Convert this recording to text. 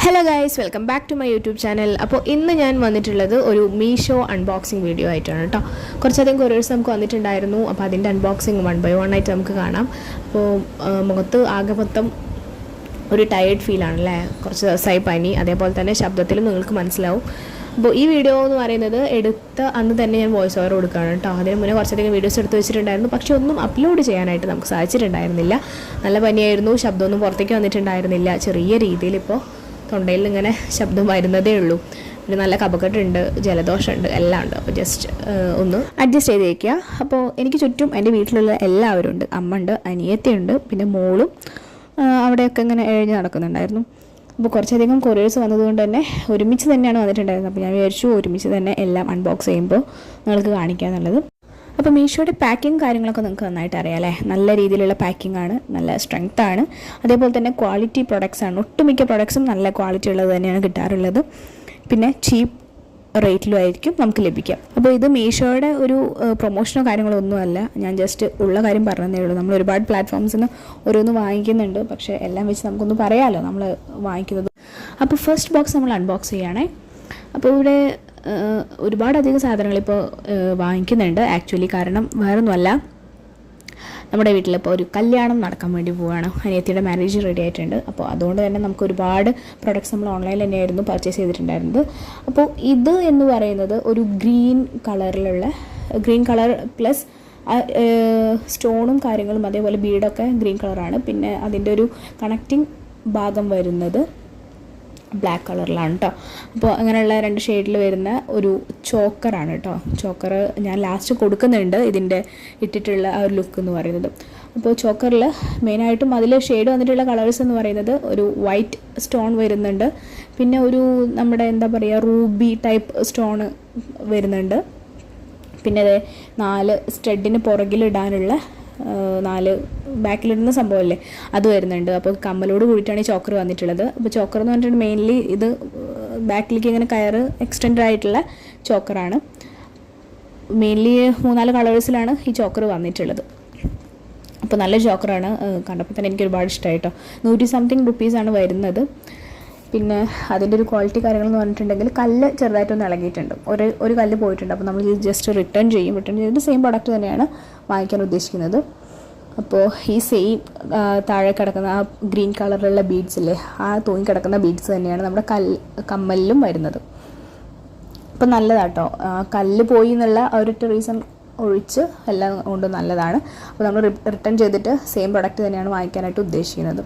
Hello guys, welcome back to my YouTube channel. അപ്പോൾ ഇന്ന് ഞാൻ വന്നിട്ടുള്ളത് ഒരു മീഷോ അൺബോക്സിങ് വീഡിയോ ആയിട്ടാണ് കേട്ടോ. കുറച്ചധികം കൊറിയേഴ്സ് നമുക്ക് വന്നിട്ടുണ്ടായിരുന്നു. അപ്പോൾ അതിൻ്റെ അൺബോക്സിങ് 1 by 1 ആയിട്ട് നമുക്ക് കാണാം. അപ്പോൾ മുഖത്ത് ആകെ മൊത്തം ഒരു ടയേർഡ് ഫീലാണല്ലേ, കുറച്ച് ദിവസമായി പനി, അതേപോലെ തന്നെ ശബ്ദത്തിലും നിങ്ങൾക്ക് മനസ്സിലാവും. അപ്പോൾ ഈ വീഡിയോ എന്ന് പറയുന്നത് എടുത്ത അന്ന് തന്നെ ഞാൻ വോയിസ് ഓവർ കൊടുക്കുകയാണ് കേട്ടോ. അതിന് മുന്നേ കുറച്ചധികം വീഡിയോസ് എടുത്ത് വെച്ചിട്ടുണ്ടായിരുന്നു, പക്ഷേ ഒന്നും അപ്ലോഡ് ചെയ്യാനായിട്ട് നമുക്ക് സാധിച്ചിട്ടുണ്ടായിരുന്നില്ല. നല്ല പനിയായിരുന്നു, ശബ്ദമൊന്നും പുറത്തേക്ക് വന്നിട്ടുണ്ടായിരുന്നില്ല. ചെറിയ രീതിയിൽ ഇപ്പോൾ തൊണ്ടയിൽ ഇങ്ങനെ ശബ്ദം വരുന്നതേ ഉള്ളൂ. പിന്നെ നല്ല കഫക്കെട്ടുണ്ട്, ജലദോഷമുണ്ട്, എല്ലാം ഉണ്ട്. അപ്പോൾ ജസ്റ്റ് ഒന്ന് അഡ്ജസ്റ്റ് ചെയ്തേക്കുക. അപ്പോൾ എനിക്ക് ചുറ്റും എൻ്റെ വീട്ടിലുള്ള എല്ലാവരും ഉണ്ട്. അമ്മ ഉണ്ട്, അനിയത്തിയുണ്ട്, പിന്നെ മോളും അവിടെയൊക്കെ ഇങ്ങനെ എഴുതി നടക്കുന്നുണ്ടായിരുന്നു. അപ്പോൾ കുറച്ചധികം കൊറിയേഴ്സ് വന്നതുകൊണ്ട് തന്നെ ഒരുമിച്ച് തന്നെയാണ് വന്നിട്ടുണ്ടായിരുന്നത്. അപ്പോൾ ഞാൻ വിചാരിച്ചു ഒരുമിച്ച് തന്നെ എല്ലാം അൺബോക്സ് ചെയ്യുമ്പോൾ നിങ്ങൾക്ക് കാണിക്കുക എന്നുള്ളത്. അപ്പോൾ മീഷോയുടെ പാക്കിങ് കാര്യങ്ങളൊക്കെ നിങ്ങൾക്ക് നന്നായിട്ട് അറിയാം അല്ലേ. നല്ല രീതിയിലുള്ള പാക്കിംഗ് ആണ്, നല്ല സ്ട്രെങ്ത് ആണ്, അതേപോലെ തന്നെ ക്വാളിറ്റി പ്രൊഡക്ട്സ് ആണ്. ഒട്ടുമിക്ക പ്രൊഡക്ട്സും നല്ല ക്വാളിറ്റി ഉള്ളത് തന്നെയാണ് കിട്ടാറുള്ളത്. പിന്നെ ചീപ്പ് റേറ്റിലും ആയിരിക്കും നമുക്ക് ലഭിക്കുക. അപ്പോൾ ഇത് മീഷോയുടെ ഒരു പ്രൊമോഷനോ കാര്യങ്ങളോ ഒന്നുമല്ല, ഞാൻ ജസ്റ്റ് ഉള്ള കാര്യം പറഞ്ഞതേ ഉള്ളൂ. നമ്മൾ ഒരുപാട് പ്ലാറ്റ്ഫോംസിൽ നിന്ന് ഓരോന്ന് വാങ്ങിക്കുന്നുണ്ട്, പക്ഷേ എല്ലാം വെച്ച് നമുക്കൊന്ന് പറയാമല്ലോ നമ്മൾ വാങ്ങിക്കുന്നത്. അപ്പോൾ ഫസ്റ്റ് ബോക്സ് നമ്മൾ അൺബോക്സ് ചെയ്യുകയാണേ. അപ്പോൾ ഇവിടെ ഒരുപാടധികം സാധനങ്ങൾ ഇപ്പോൾ വാങ്ങിക്കുന്നുണ്ട് ആക്ച്വലി. കാരണം വേറൊന്നുമല്ല, നമ്മുടെ വീട്ടിലിപ്പോൾ ഒരു കല്യാണം നടക്കാൻ വേണ്ടി പോവുകയാണ്. അനിയത്തിയുടെ മാരേജ് റെഡി ആയിട്ടുണ്ട്. അപ്പോൾ അതുകൊണ്ട് തന്നെ നമുക്ക് ഒരുപാട് പ്രൊഡക്ട്സ് നമ്മൾ ഓൺലൈനിൽ തന്നെയായിരുന്നു പർച്ചേസ് ചെയ്തിട്ടുണ്ടായിരുന്നത്. അപ്പോൾ ഇത് എന്ന് പറയുന്നത് ഒരു ഗ്രീൻ കളർ പ്ലസ് സ്റ്റോണും കാര്യങ്ങളും അതേപോലെ ബീഡൊക്കെ ഗ്രീൻ കളറാണ്. പിന്നെ അതിൻ്റെ ഒരു കണക്റ്റിംഗ് ഭാഗം വരുന്നത് ബ്ലാക്ക് കളറിലാണ് കേട്ടോ. അപ്പോൾ അങ്ങനെയുള്ള 2 ഷെയ്ഡിൽ വരുന്ന ഒരു ചോക്കറാണ് കേട്ടോ. ചോക്കർ ഞാൻ ലാസ്റ്റ് കൊടുക്കുന്നുണ്ട്, ഇതിൻ്റെ ഇട്ടിട്ടുള്ള ആ ഒരു ലുക്ക് എന്ന് പറയുന്നത്. അപ്പോൾ ചോക്കറിൽ മെയിനായിട്ടും അതിൽ ഷെയ്ഡ് വന്നിട്ടുള്ള കളേഴ്സ് എന്ന് പറയുന്നത് ഒരു വൈറ്റ് സ്റ്റോൺ വരുന്നുണ്ട്, പിന്നെ ഒരു നമ്മുടെ എന്താ പറയുക റൂബി ടൈപ്പ് സ്റ്റോണ് വരുന്നുണ്ട്, പിന്നെ 4 സ്റ്റഡിന് പുറകിലിടാനുള്ള 4 ബാക്കിലിടുന്ന സംഭവമല്ലേ അത് വരുന്നുണ്ട്. അപ്പോൾ കമ്മലോട് കൂടിയിട്ടാണ് ഈ ചോക്കർ വന്നിട്ടുള്ളത്. അപ്പോൾ ചോക്കർ എന്ന് പറഞ്ഞിട്ട് മെയിൻലി ഇത് ബാക്കിലേക്ക് ഇങ്ങനെ കയറ് എക്സ്റ്റെൻഡ് ആയിട്ടുള്ള ചോക്കറാണ്. മെയിൻലി 3-4 കളേഴ്സിലാണ് ഈ ചോക്കർ വന്നിട്ടുള്ളത്. അപ്പോൾ നല്ല ചോക്കറാണ്, കണ്ടപ്പോൾ തന്നെ എനിക്ക് ഒരുപാട് ഇഷ്ടമായി കേട്ടോ. 100-something റുപ്പീസാണ് വരുന്നത്. പിന്നെ അതിൻ്റെ ഒരു ക്വാളിറ്റി കാര്യങ്ങളെന്ന് പറഞ്ഞിട്ടുണ്ടെങ്കിൽ കല്ല് ചെറുതായിട്ടൊന്ന് ഇളകിയിട്ടുണ്ട്, ഒരു കല്ല് പോയിട്ടുണ്ട്. അപ്പോൾ നമ്മൾ ഇത് ജസ്റ്റ് റിട്ടേൺ ചെയ്തിട്ട് സെയിം പ്രൊഡക്റ്റ് തന്നെയാണ് വാങ്ങിക്കാൻ ഉദ്ദേശിക്കുന്നത്. അപ്പോൾ ഈ സെയിം താഴെ കിടക്കുന്ന ആ ഗ്രീൻ കളറിലുള്ള ബീഡ്സ് ഇല്ലേ, ആ തൂങ്ങി കിടക്കുന്ന ബീഡ്സ് തന്നെയാണ് നമ്മുടെ കമ്മലിലും വരുന്നത്. അപ്പോൾ നല്ലതാട്ടോ, കല്ല് പോയി എന്നുള്ള ഒരു റീസൺ ഒഴിച്ച് എല്ലാം കൊണ്ട് നല്ലതാണ്. അപ്പോൾ നമ്മൾ റിട്ടേൺ ചെയ്തിട്ട് സെയിം പ്രൊഡക്റ്റ് തന്നെയാണ് വാങ്ങിക്കാനായിട്ട് ഉദ്ദേശിക്കുന്നത്.